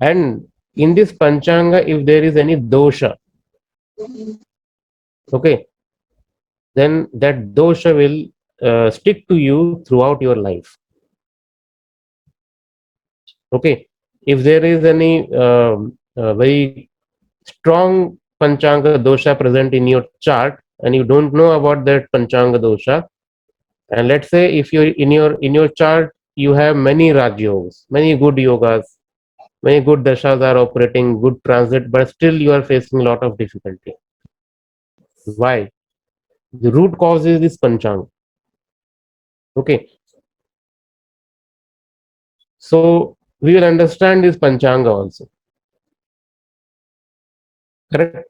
And in this Panchanga, if there is any dosha, okay, then that dosha will stick to you throughout your life. Okay, if there is any very strong Panchanga dosha present in your chart, and you don't know about that Panchanga dosha, and let's say if you in your chart you have many Rajyogas, many good yogas, many good dashas are operating, good transit, but still you are facing a lot of difficulty. Why? The root cause is this Panchanga. Okay, so we will understand this Panchanga also. Correct.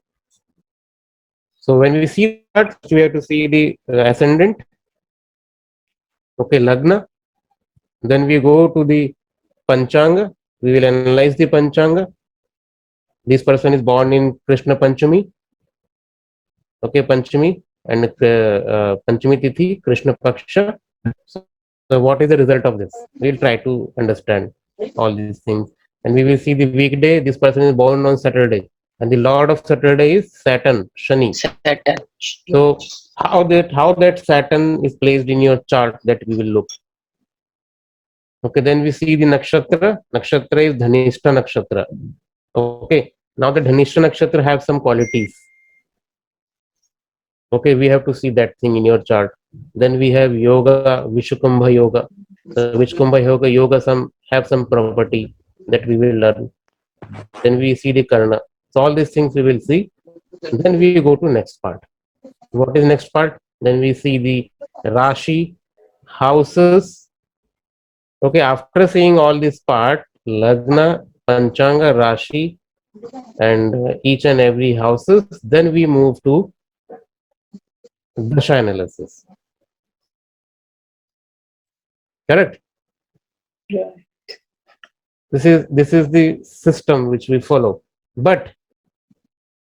So when we see the chart, we have to see the ascendant. Okay, Lagna. Then we go to the Panchanga. We will analyze the Panchanga. This person is born in Krishna Panchami. Okay, Panchami and Panchami Tithi, Krishna Paksha. So what is the result of this? We'll try to understand all these things. And we will see the weekday. This person is born on Saturday. And the Lord of Saturday is Saturn, Shani. Saturn. So how that Saturn is placed in your chart, that we will look. Okay, then we see the nakshatra. Nakshatra is Dhanishta nakshatra. Okay, now the Dhanishta nakshatra have some qualities. Okay, we have to see that thing in your chart. Then we have yoga, Vishkumbha yoga. The Vishkumbha yoga some have some property that we will learn. Then we see the Karna. So all these things we will see. Then we go to next part. What is next part? Then we see the Rashi, houses. Okay, after seeing all this part, Lagna, Panchanga, Rashi, and each and every houses, then we move to Dasha analysis. Correct? Yeah. This is the system which we follow. But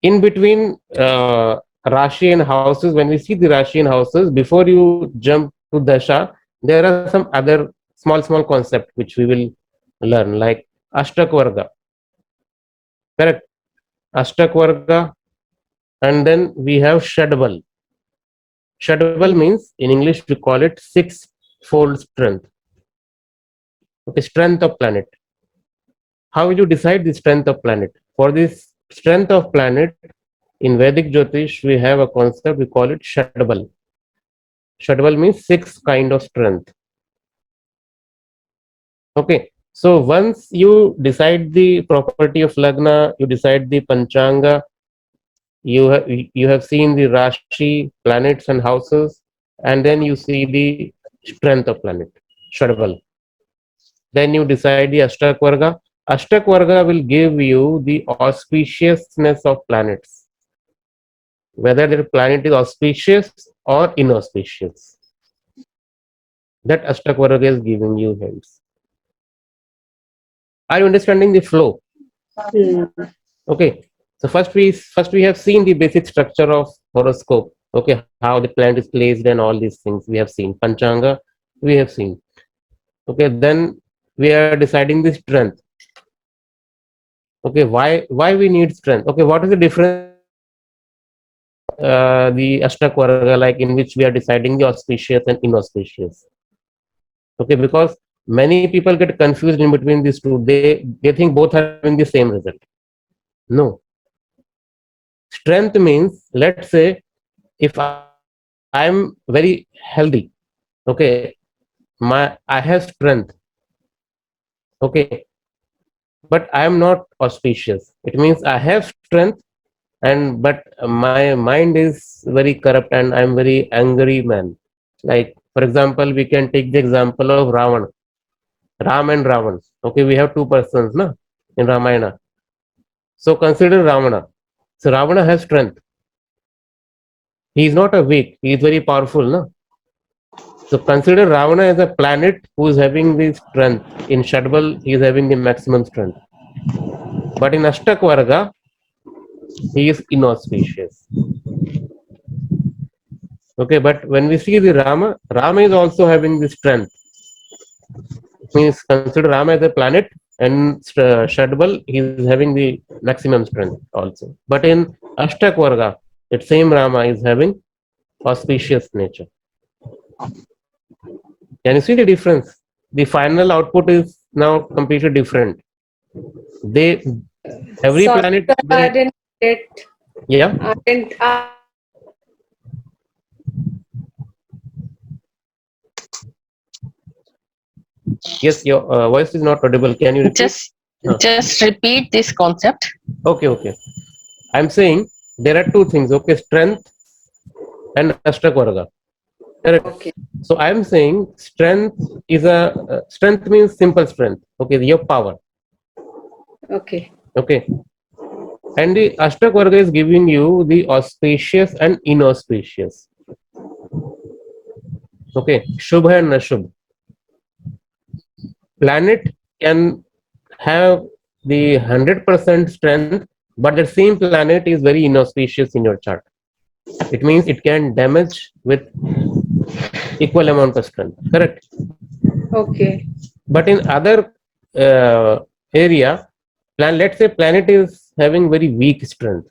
in between Rashi and houses, when we see the Rashi and houses, before you jump to Dasha, there are some other small concepts which we will learn, like Ashtak Varga. Correct? Ashtak Varga, and then we have Shadbal. Shadbal means in English we call it six-fold strength. Okay, strength of planet. How will you decide the strength of planet? For this strength of planet, in Vedic Jyotish, we have a concept, we call it Shadbal. Shadbal means six kind of strength. Okay, so once you decide the property of Lagna, you decide the Panchanga, you have seen the Rashi, planets and houses, and then you see the strength of planet, Shadbal. Then you decide the Ashtakvarga. Ashtakvarga will give you the auspiciousness of planets, whether the planet is auspicious or inauspicious. That Ashtakvarga is giving you hints. Are you understanding the flow? Mm. Okay. So first we have seen the basic structure of horoscope. Okay, how the planet is placed and all these things we have seen. Panchanga we have seen. Okay, then we are deciding the strength. Okay, why we need strength? Okay, what is the difference the Ashtakvarga, like in which we are deciding the auspicious and inauspicious? Okay, because many people get confused in between these two. They think both are having the same result. No. Strength means, let's say, if I'm very healthy, okay, I have strength, okay, but I am not auspicious. It means I have strength, and but my mind is very corrupt, and I'm very angry man. Like for example, we can take the example of Ravan, Ram and Ravan. Okay, we have two persons, na, in Ramayana. So consider Ravana. So Ravana has strength. He is not a weak. He is very powerful, na. So consider Ravana as a planet who is having the strength. In Shadbal, he is having the maximum strength. But in Ashtakvarga, he is inauspicious. Okay, but when we see the Rama is also having the strength. It means consider Rama as a planet. and Shadbal, he is having the maximum strength also. But in Ashtak Varga, that same Rama is having auspicious nature. Can you see the difference? The final output is now completely different. They every Sorry, planet I will, didn't get. yeah. I didn't. Yes, your voice is not audible. Can you repeat? Just Huh. just repeat this concept. Okay, okay. I'm saying there are two things. Okay, strength and Ashtakvarga. Correct. Okay. So I'm saying strength is a strength means simple strength. Okay, your power. Okay. Okay, and the Ashtakvarga is giving you the auspicious and inauspicious. Okay, Shubha and Ashubh. Planet can have the 100% strength, but the same planet is very inauspicious in your chart. It means it can damage with equal amount of strength. Correct. Okay. But in other area, let's say planet is having very weak strength.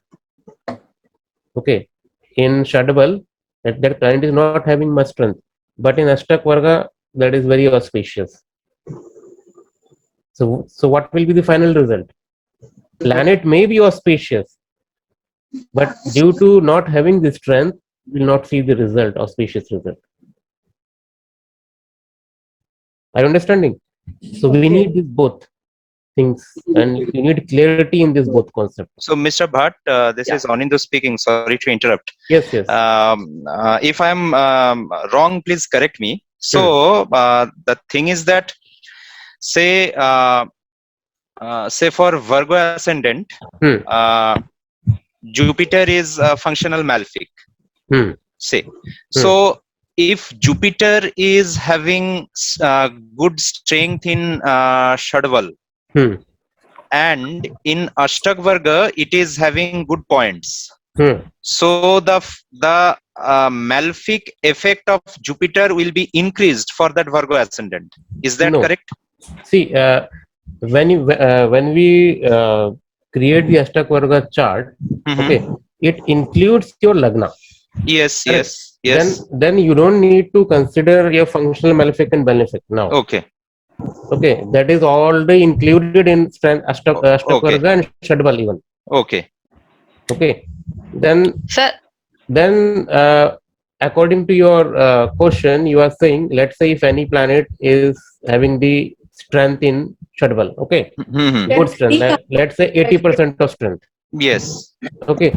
Okay, in Shadbal, that planet is not having much strength, but in Ashtak Varga, that is very auspicious. So what will be the final result? Planet may be auspicious, but due to not having the strength, will not see the result, auspicious result. Are you understanding? So we need these both things, and you need clarity in this both concepts. So, Mr. Bhatt, this Yeah. is Anindo speaking. Sorry to interrupt. Yes, yes. If I'm wrong, please correct me. So, the thing is that, say, say for Virgo ascendant, Hmm. Jupiter is functional malefic. Hmm. Say, so if Jupiter is having good strength in Shadval, Hmm. and in Ashtak Varga it is having good points. Hmm. So the malefic effect of Jupiter will be increased for that Virgo ascendant. Is that No. correct? See, when we create the Ashtak Varga chart, okay, it includes your lagna. Yes, Correct. yes, yes. Then you don't need to consider your functional malefic and benefic now. Okay. Okay, that is already included in Ashtak Okay. Varga and Shadbal even. Okay. Okay, then Sir, according to your question, you are saying, let's say if any planet is having the strength in Shadbal, okay, good strength, let's say 80% of strength. Yes. Okay,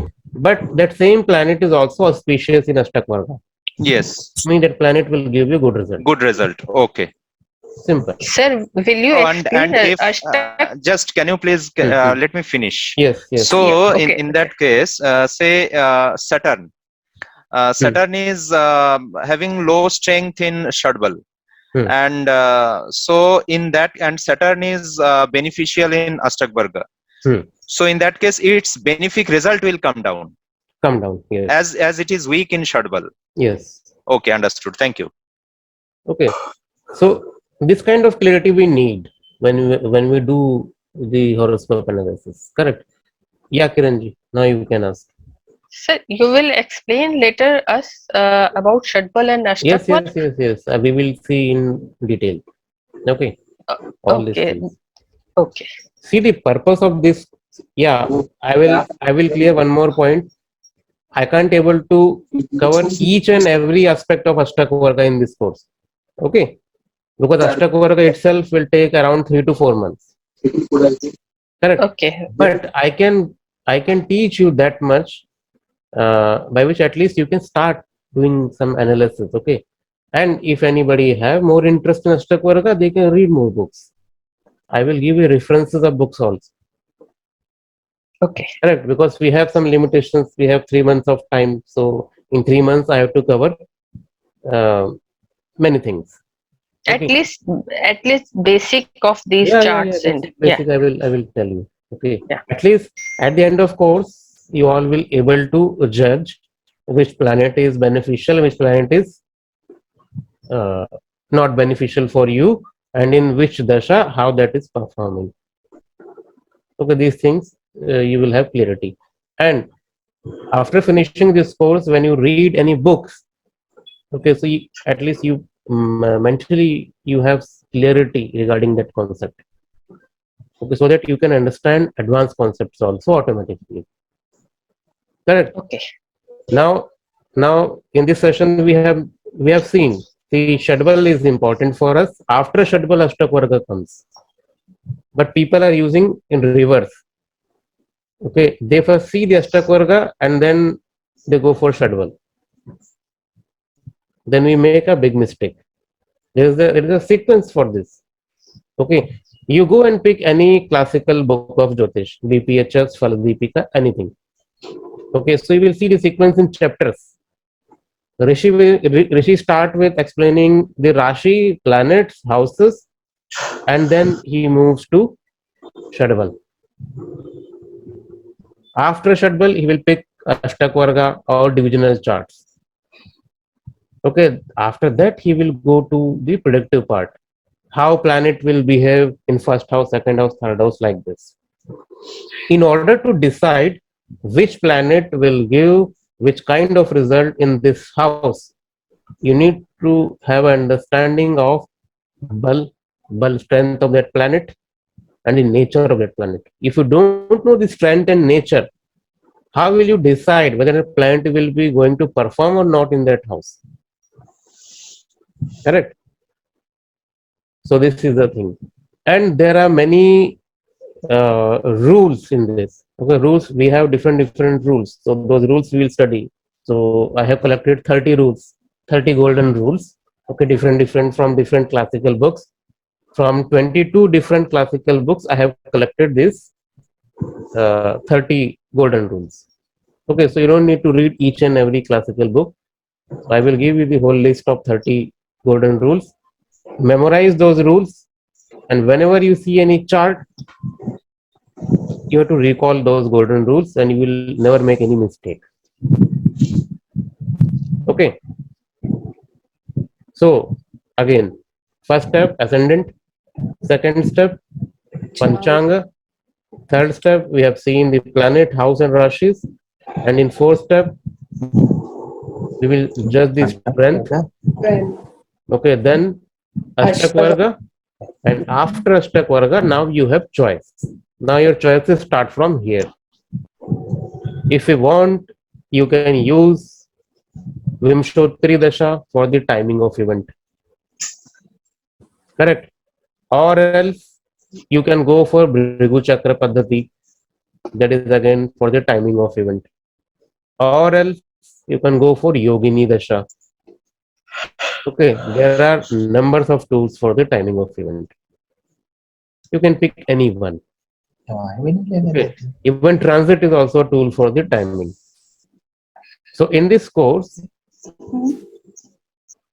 but that same planet is also auspicious in Ashtak Varga. Yes. I mean that planet will give you good result. Good result. Okay. Simple. sir, will you explain And if Ashtak? just can you please let me finish? Yes, yes. So Yeah, okay, in that case, say Saturn. Saturn is having low strength in Shadbal. And so in that, and Saturn is beneficial in Ashtak Varga. So in that case, its benefic result will come down. Come down. Yes. As it is weak in Shadbal. Yes. Okay, understood. Thank you. Okay. So this kind of clarity we need when we do the horoscope analysis. Correct. Yeah, Kiranji. Now you can ask. Sir, you will explain later us about Shadbal and Ashtak. Yes. We will see in detail. Okay. All these Okay. things. Okay. See the purpose of this. Yeah, I will clear one more point. I can't able to cover each and every aspect of Ashtak Varga in this course. Okay. Because Ashtak Varga itself will take around 3 to 4 months. Correct. Okay. But I can teach you that much by which at least you can start doing some analysis. Okay. And if anybody have more interest in Ashtak Varga, they can read more books. I will give you references of books also. Okay. Correct, because we have some limitations. We have 3 months of time, so in 3 months I have to cover many things. Okay. At least basic of these charts and basic I will tell you. Okay. Yeah. At least at the end of course, you all will able to judge which planet is beneficial, which planet is not beneficial for you, and in which dasha how that is performing. Okay, these things you will have clarity. And after finishing this course, when you read any books, okay, so at least you mentally you have clarity regarding that concept. Okay, so that you can understand advanced concepts also automatically. Correct. Okay. Now in this session we have seen the Shadbal is important for us. After Shadbal, Ashtakvarga comes, but people are using in reverse. Okay, they first see the Ashtakvarga and then they go for Shadbal. Then we make a big mistake. There is a sequence for this. Okay, you go and pick any classical book of Jyotish, BPHS, Faladipika, anything. Okay, so you will see the sequence in chapters. Rishi start with explaining the Rashi, planets, houses, and then he moves to Shadbal. After Shadbal, he will pick Ashtakvarga or divisional charts. Okay, after that he will go to the predictive part. How planet will behave in first house, second house, third house, like this. In order to decide which planet will give which kind of result in this house, you need to have an understanding of bal strength of that planet and the nature of that planet. If you don't know the strength and nature, how will you decide whether a planet will be going to perform or not in that house? Correct. So this is the thing, and there are many rules in this. Okay, rules, we have different rules. So those rules we will study. So I have collected 30 rules, 30 golden rules. Okay, different from different classical books. From 22 different classical books, I have collected this 30 golden rules. Okay, so you don't need to read each and every classical book. So I will give you the whole list of 30 golden rules. Memorize those rules, and whenever you see any chart, you have to recall those golden rules and you will never make any mistake. Okay, so again, first step ascendant, second step panchanga, third step we have seen the planet, house and rashis, and in fourth step we will judge the strength. Okay, then Ashtakvarga, and after Ashtakvarga now you have choice. Now your choices start from here. If you want, you can use Vimshotri Dasha for the timing of event. Correct. Or else you can go for Bhrigu Chakra Paddhati, that is again for the timing of event. Or else you can go for Yogini Dasha. Okay, there are numbers of tools for the timing of event. You can pick any one. Okay. Even transit is also a tool for the timing. So in this course,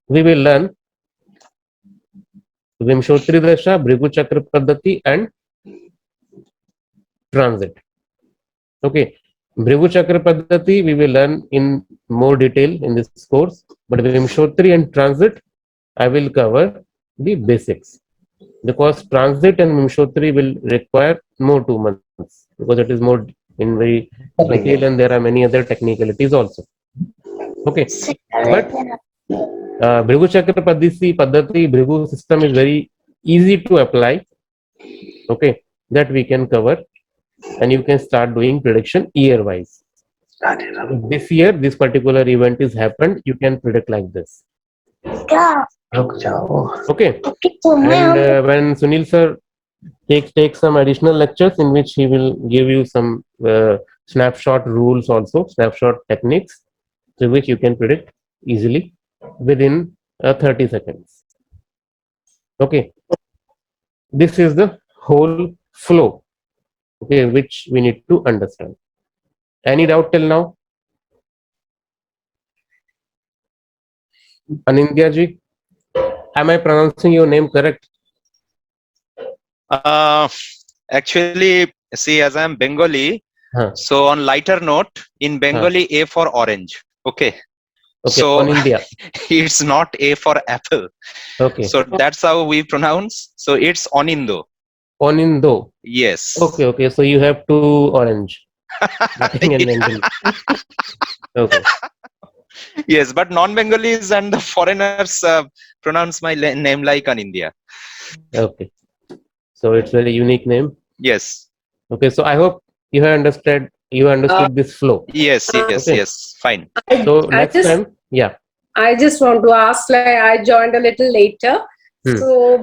we will learn Vimshotri Dasha, Bhrigu Chakra Paddhati, and transit. Okay, Bhrigu Chakra Paddhati we will learn in more detail in this course, but Vimshotri and transit I will cover the basics, because transit and Vimshotri will require more 2 months, because it is more in very detail and there are many other technicalities also. Okay, but Bhrigu Chakra Paddhati, Bhrigu system is very easy to apply. Okay, that we can cover, and you can start doing prediction year wise. This year, this particular event is happened, you can predict like this. Okay, and when Sunil sir takes some additional lectures in which he will give you some snapshot rules also, snapshot techniques, through which you can predict easily within 30 seconds. Okay, this is the whole flow, okay, which we need to understand. Any doubt till now? Anindya ji, am I pronouncing your name correct? Actually, see, as I'm Bengali, so on lighter note, in Bengali, A for orange. Okay. Okay, so on India. It's not A for apple. Okay. So that's how we pronounce. So it's Onindo. Onindo. Yes. Okay. So you have two orange. Nothing and Yeah. ending. Okay. Yes, but non-Bengalis and the foreigners pronounce my name like an India. Okay. So it's very unique name. Yes. Okay. So I hope you have understood. You understood this flow. Yes. Okay. Yes. Fine. So I next time, yeah. I just want to ask, like, I joined a little later. Hmm. So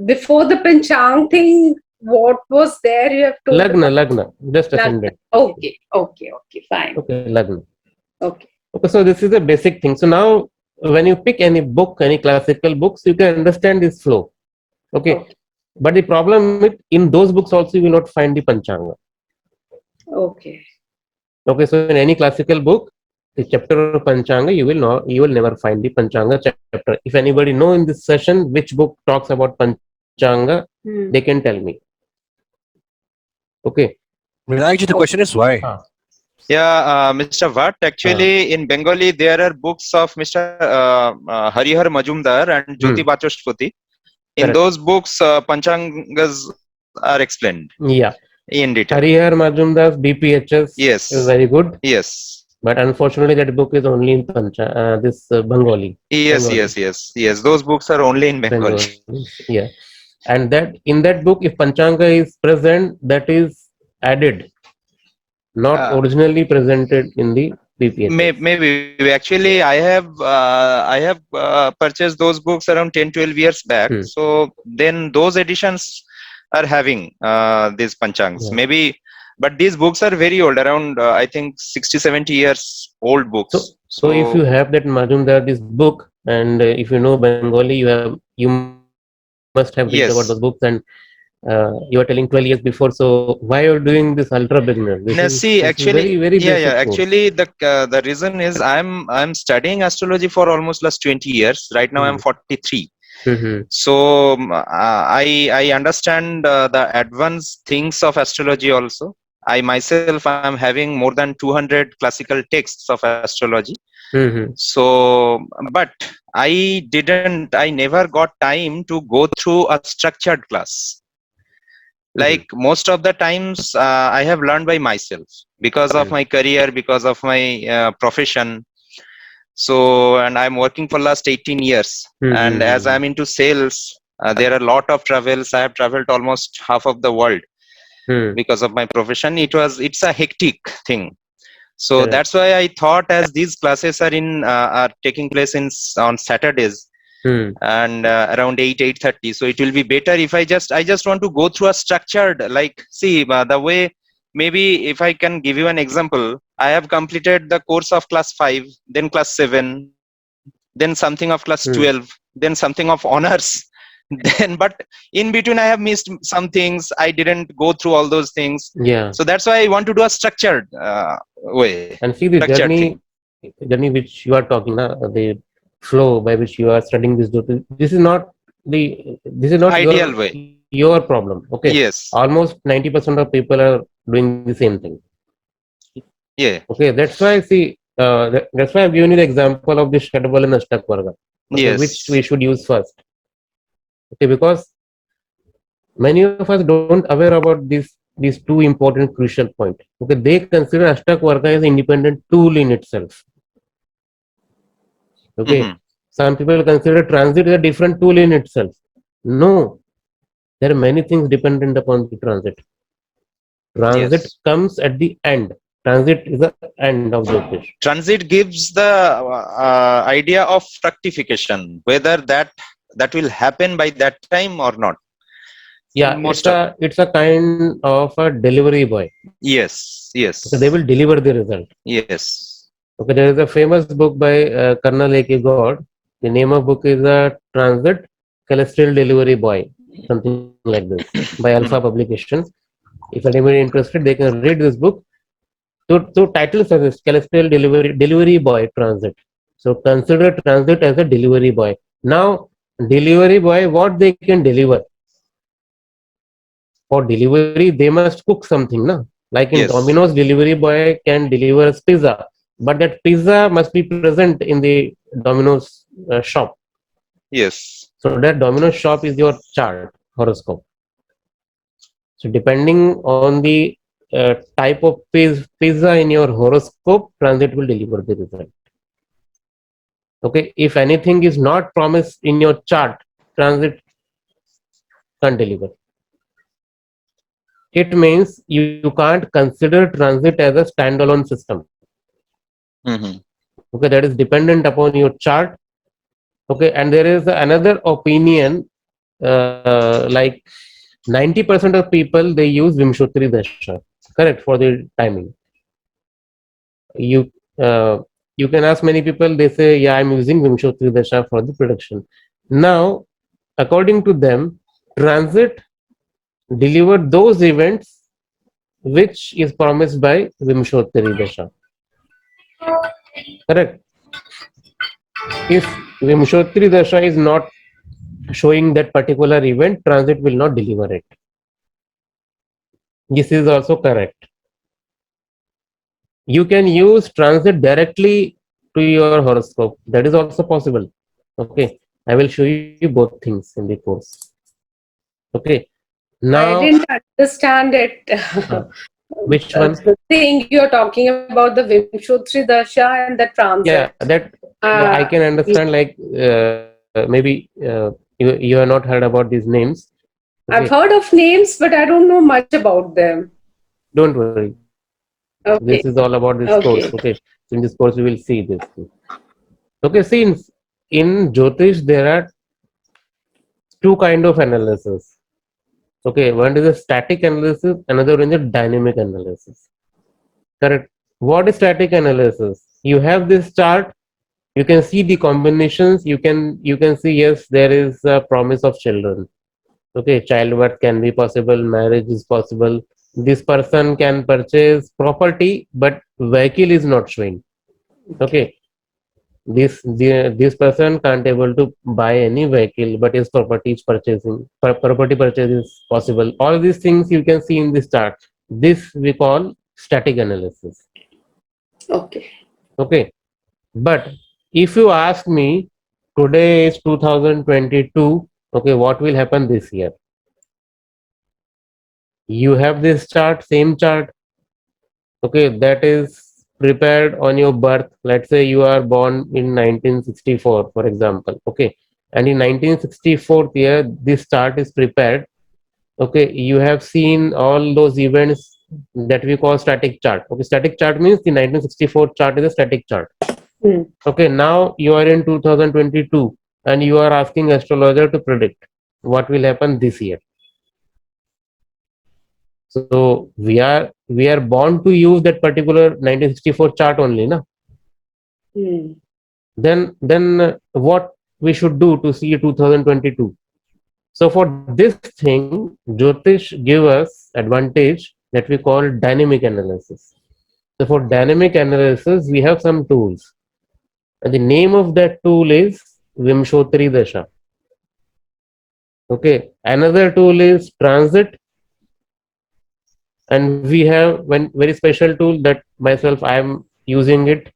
before the Panchang thing, what was there you have told Lagna. Just about? ascended. Okay, fine. Okay. Lagna. Okay. Okay. So this is a basic thing. So now, when you pick any book, any classical books, you can understand this flow. Okay. Okay. But the problem with in those books also you will not find the Panchanga. Okay. Okay, so in any classical book, the chapter of Panchanga, you will never find the Panchanga chapter. If anybody know in this session which book talks about Panchanga, they can tell me. Okay. Vinayakji, the question is why? Yeah, Mr. Bhatt, actually in Bengali there are books of Mr. Harihar Majumdar and Jyoti Bachoshtpati. In Correct. those books, Panchangas are explained Yeah. in detail. Harihar Majumdar's BPHS Yes. is very good, Yes. but unfortunately that book is only in Bengali. Yes. Bengali. Yes. Those books are only in Bengali. Yeah. And that in that book, if Panchanga is present, that is added, not originally presented in the BPHS. Maybe actually I have purchased those books around 10-12 years back. So then those editions are having these Panchangs. Yeah. Maybe, but these books are very old, around I think 60-70 years old books. So if you have that Majumdar, this book, and if you know Bengali, you must have read about those books, and you are telling 12 years before. So why are you doing this ultra beginner? This is actually, very basic course. actually the reason is I'm studying astrology for almost last 20 years. Right now I'm 43. So I understand the advanced things of astrology also. I myself am having more than 200 classical texts of astrology. So, but I never got time to go through a structured class. Like most of the times I have learned by myself because of my career, because of my profession. So, and I'm working for last 18 years. And as I'm into sales, there are a lot of travels. I have traveled almost half of the world because of my profession. It's a hectic thing. So that's why I thought, as these classes are taking place on Saturdays and around 8:30. So it will be better if I just want to go through a structured, like, see the way. Maybe if I can give you an example, I have completed the course of class 5, then class 7, then something of class 12, then something of honors. Then, but in between, I have missed some things. I didn't go through all those things. Yeah. So that's why I want to do a structured way. And see the journey which you are talking, the flow by which you are studying this. This is not ideal way. Your problem. Okay. Yes. Almost 90% of people are doing the same thing. Yeah. Okay. That's why that's why I've given you the example of the Shadbal and Ashtak Varga. Okay, Yes. Which we should use first. Okay, because many of us don't aware about these two important crucial points. Okay, they consider Ashtak Varga as an independent tool in itself. Okay, some people consider transit as a different tool in itself. No, there are many things dependent upon the transit. Transit comes at the end. Transit is the end of Jyotish. Transit gives the idea of fructification, whether that will happen by that time or not. Yeah, it's a kind of a delivery boy. Yes. So they will deliver the result. Yes. Okay, there is a famous book by Colonel A.K. God. The name of book is Transit Celestial Delivery Boy, something like this, by Alpha Publications. If anybody interested, they can read this book. So title suggests Celestial Delivery Boy Transit. So consider transit as a delivery boy. Now, delivery boy, what they can deliver? For delivery, they must cook something, na? Like in Domino's, delivery boy can deliver pizza, but that pizza must be present in the Domino's shop. Yes. So that Domino's shop is your chart horoscope. So depending on the type of pizza in your horoscope, transit will deliver the result. Okay, if anything is not promised in your chart, transit can't deliver. It means you can't consider transit as a standalone system. Mhm. Okay, that is dependent upon your chart. Okay, and there is another opinion, like 90% of people they use Vimshottari Dasha, correct, for the timing. You you can ask many people, they say, yeah, I'm using Vimshottari Dasha for the prediction. Now, according to them, transit deliver those events which is promised by Vimshottari Dasha. Correct. If Vimshottari Dasha is not showing that particular event, transit will not deliver it. This is also correct. You can use transit directly to your horoscope. That is also possible. Okay. I will show you both things in the course. Okay. I Now, didn't understand it. which one? The thing you're talking about, the Vimshottari Dasha and the transit. Yeah, that I can understand. Like maybe you have not heard about these names. I've Okay, heard of names, but I don't know much about them. don't worry. Okay. This is all about this course. Okay. Okay, in this course we will see this thing. Okay, see in Jyotish there are two kind of analysis. Okay, one is a static analysis, another one is a dynamic analysis. Correct. What is static analysis? You have this chart, you can see the combinations, you can see, yes, there is a promise of children. Okay, childbirth can be possible, marriage is possible, this person can purchase property but vehicle is not showing. Okay, this person can't able to buy any vehicle but his property is purchasing, property purchase is possible. All these things you can see in this chart. This we call static analysis. Okay. Okay, but if you ask me, today is 2022, okay, what will happen this year? You have this chart, same chart, okay, that is prepared on your birth. Let's say you are born in 1964, for example, okay, and in 1964 year, this chart is prepared. Okay, you have seen all those events that we call static chart. Okay, static chart means the 1964 chart is a static chart. Hmm. Okay, now you are in 2022 and you are asking astrologer to predict what will happen this year. So we are born to use that particular 1964 chart only, na? Hmm. Then what we should do to see 2022? So for this thing, Jyotish give us advantage that we call dynamic analysis. So for dynamic analysis, we have some tools. And the name of that tool is Vimshottari Dasha. Okay. Another tool is transit, and we have one very special tool that myself I am using it.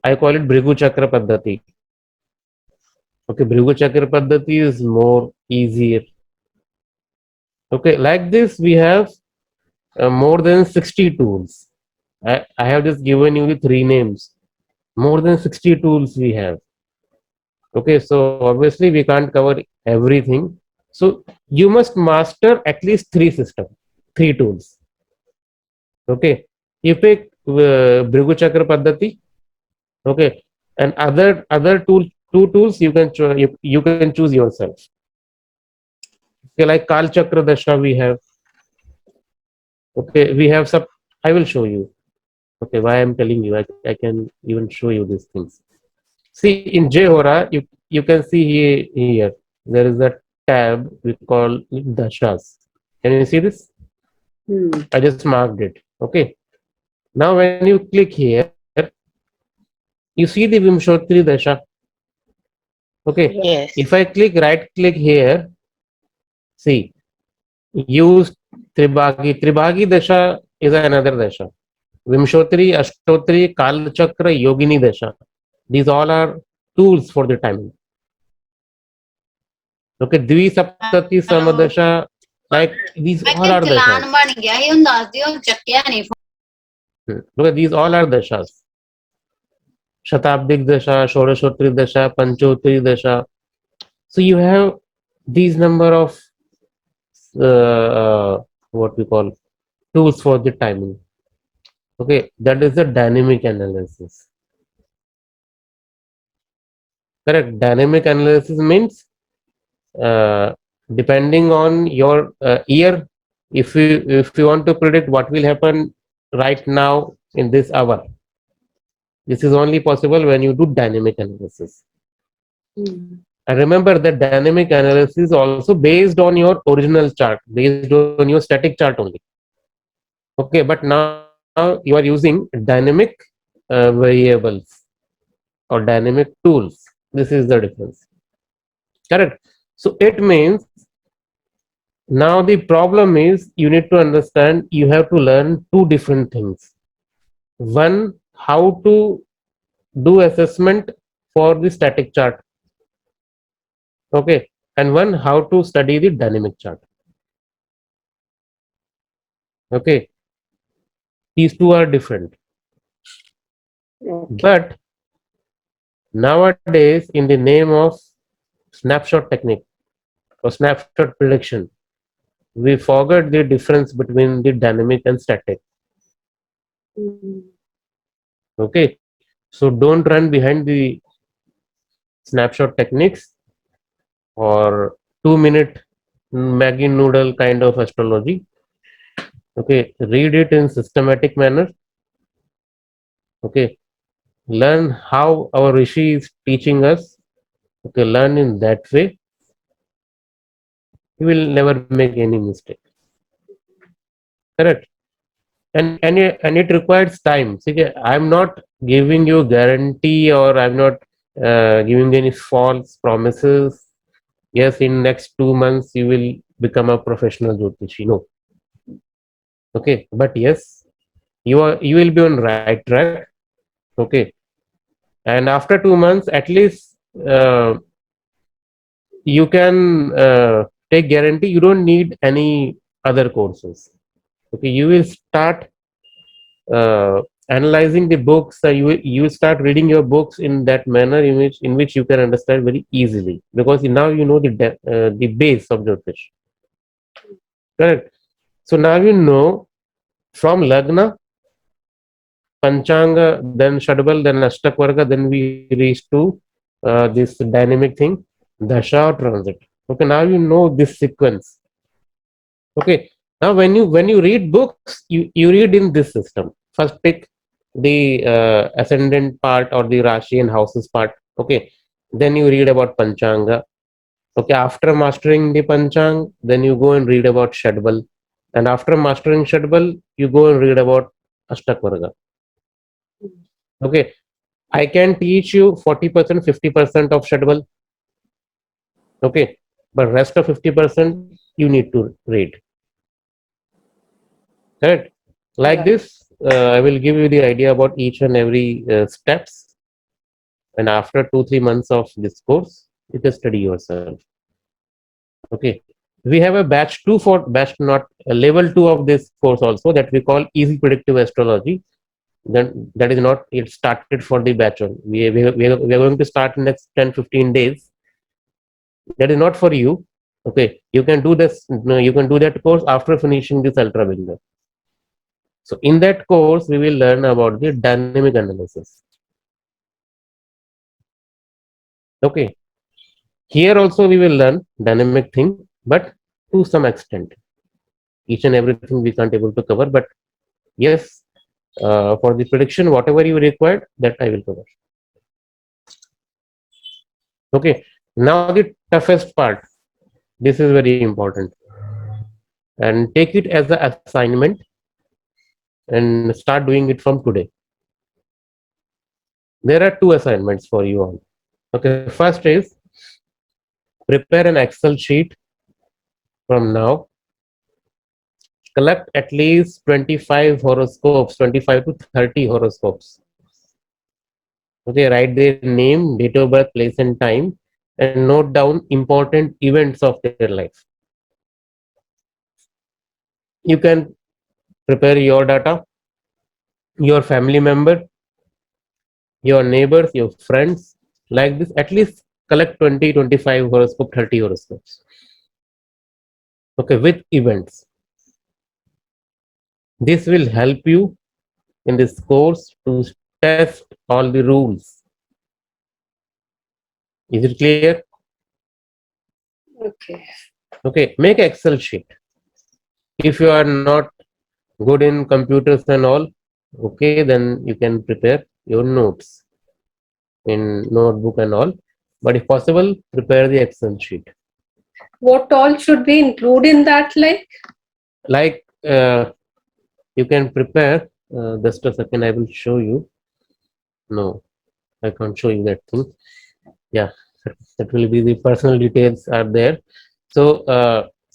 I call it Bhrigu Chakra Paddhati. Okay, Bhrigu Chakra Paddhati is more easier. Okay, like this we have more than 60 tools. I have just given you the three names. More than 60 tools we have. Okay, so obviously we can't cover everything. So you must master at least three systems, three tools. Okay, you pick Bhrigu Chakra Paddhati. Okay, and other two tools you can choose yourself. Okay, like Kal Chakra Dasha we have. Okay, we have some. I will show you. Okay, why I'm telling you, I can even show you these things. See in Jehora, you can see here there is a tab we call Dashas. Can you see this? Hmm. I just marked it. Okay. Now when you click here, you see the Vimshottari Dasha. Okay. Yes. If I click right click here, see, use Tribhagi. Tribhagi Dasha is another Dasha. Vimshottari, Ashtotri, Kal Chakra, Yogini Dasha. These all are tools for the timing. Okay, Dvi Saptati Samadasha like these ਮੈਂ all ਕਿਹਾ are challan dashas. ਬਣ ਗਿਆ ਸੀ, ਉਹਨੂੰ ਦੱਸ ਦਿਓ ਚੱਕਿਆ ਨਹੀਂ phone। Look, these all are dashas. Shatabdik dasha, Shorashotri dasha, Panchotri dasha. So you have these number of what we call tools for the timing. Okay, that is the dynamic analysis. Correct. Dynamic analysis means uh, depending on your year, if you want to predict what will happen right now in this hour, this is only possible when you do dynamic analysis. And remember that dynamic analysis is also based on your original chart, based on your static chart only. Okay, but now you are using dynamic variables or dynamic tools. This is the difference. Correct. So it means now the problem is you need to understand you have to learn two different things. One, how to do assessment for the static chart. Okay, and one, how to study the dynamic chart. Okay, these two are different. Okay. But nowadays, in the name of snapshot technique or snapshot prediction, we forget the difference between the dynamic and static. Okay, so don't run behind the snapshot techniques or 2 minute Maggie noodle kind of astrology. Okay, read it in systematic manner. Okay, learn how our rishi is teaching us. Okay, learn in that way. You will never make any mistake. Correct. And it requires time. See, I'm not giving you guarantee, or I'm not giving any false promises. Yes, in next 2 months you will become a professional Jyotishi. No. Okay, but yes, you will be on right track. Okay, and after 2 months at least you can take guarantee. You don't need any other courses. Okay, you will start analyzing the books. You will start reading your books in that manner in which you can understand very easily, because now you know the base of Jyotish. Correct. So now you know from Lagna, Panchanga, then Shadbal, then Ashtakvarga, then we reach to this dynamic thing, Dasha or transit. Okay, now you know this sequence. Okay, now when you read books, you read in this system. First pick the ascendant part or the Rashi and houses part. Okay, then you read about Panchanga. Okay, after mastering the Panchang, then you go and read about Shadbal, and after mastering Shadbal, you go and read about Ashtakvarga. Okay, I can teach you 40%, 50% of Shadbal. Okay, but rest of 50% you need to read. Correct. Like Right. this, I will give you the idea about each and every steps, and after 2-3 months of this course, you can study yourself. Okay, we have a batch 2 for batch not level 2 of this course also, that we call easy predictive astrology. Then that is not, it started for the batch 1. We are going to start in next 10-15 days. That is not for you. Okay, you can do this, you can do that course after finishing this ultra beginner. So in that course we will learn about the dynamic analysis. Okay, here also we will learn dynamic thing, but to some extent. Each and everything we can't able to cover, but yes, for the prediction, whatever you required, that I will cover. Okay, now the toughest part. This is very important, and take it as an assignment and start doing it from today. There are 2 assignments for you all. Okay, first is prepare an Excel sheet from now. Collect at least 25 horoscopes, 25 to 30 horoscopes. Okay, write their name, date of birth, place and time, and note down important events of their life. you can prepare your data, your family member, your neighbors, your friends, like this. At least collect 20, 25 horoscope, 30 horoscopes. Okay, with events. This will help you in this course to test all the rules. Is it clear? Okay. Okay, make Excel sheet. If you are not good in computers and all, okay, then you can prepare your notes in notebook and all. But if possible, prepare the Excel sheet. What all should we include in that, like? Like you can prepare. Just a second, I will show you. No, I can't show you that thing. Yeah, that will be the personal details are there. So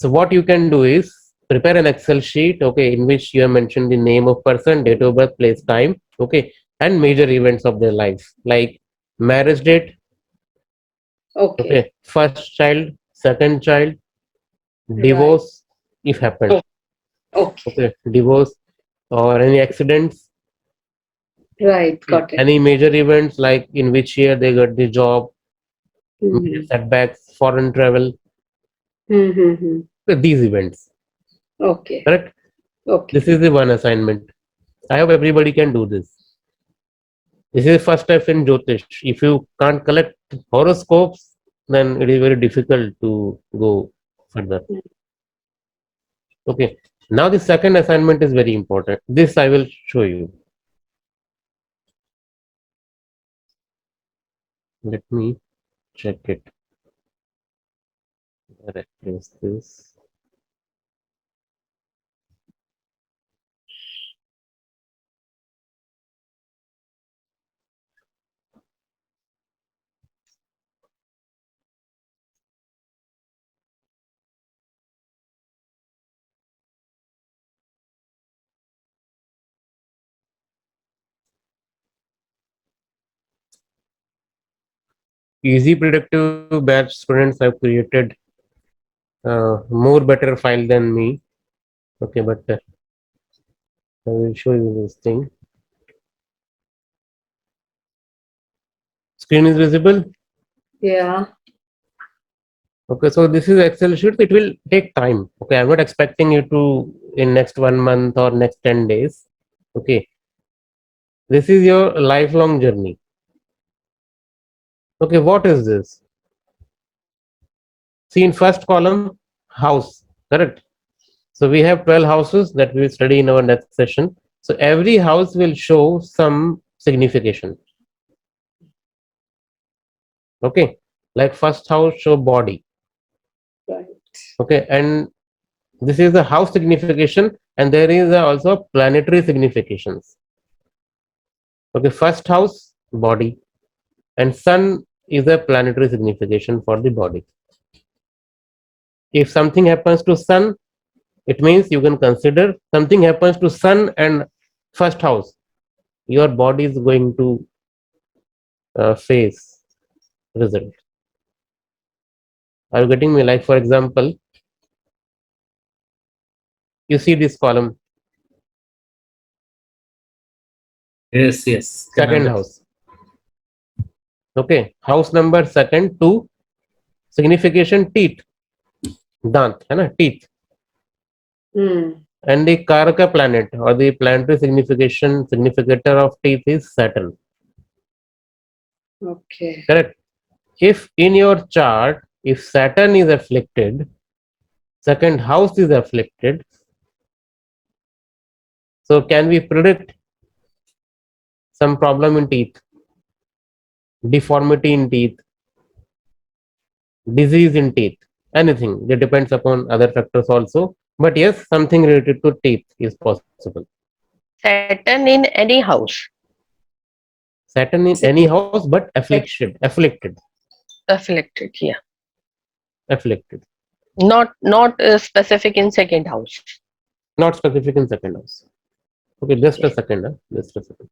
what you can do is prepare an Excel sheet, okay, in which you have mentioned the name of person, date of birth, place, time, okay, and major events of their life, like marriage date, Okay. okay, first child, second child, Right. divorce, if happened, Okay. okay, divorce or any accidents, Right. Got it. any major events like in which year they got the job, major Mhm. setbacks, foreign travel, Mm-hmm. these events, Okay. correct? Okay. This is the one assignment. I hope everybody can do this. This is first step in Jyotish. If you can't collect horoscopes, then it is very difficult to go further. Okay. Now the second assignment is very important. This I will show you. Let me check it. Where is this? Easy predictive batch students have created more better file than me. Okay, but I will show you this thing. Screen is visible. Yeah. Okay, so this is Excel sheet. It will take time. Okay, I'm not expecting you to in next 1 month or next 10 days. Okay, this is your lifelong journey. Okay, what is this? See in first column, house, correct? So we have 12 houses that we will study in our next session. So every house will show some signification. Okay, like first house show body. Right. Okay, and this is the house signification, and there is also planetary significations. Okay, first house body, and sun is a planetary signification for the body. If something happens to sun, it means you can consider something happens to sun and first house, your body is going to face result. Are you getting me? Like for example, you see this column, Yes, yes. Can second understand. house. Okay, house number second, 2, signification teeth, dant, है ना, teeth. Hmm. And the Karaka planet or the planetary significator of teeth is Saturn. Okay. Correct. If in your chart, if Saturn is afflicted, second house is afflicted, so can we predict some problem in teeth, deformity in teeth, disease in teeth, anything? That depends upon other factors also. But yes, something related to teeth is possible. Saturn in any house. Saturn in any house, but afflicted, Afflicted, yeah. afflicted. Not specific in second house. Not specific in second house. Okay, just a second. Just a second.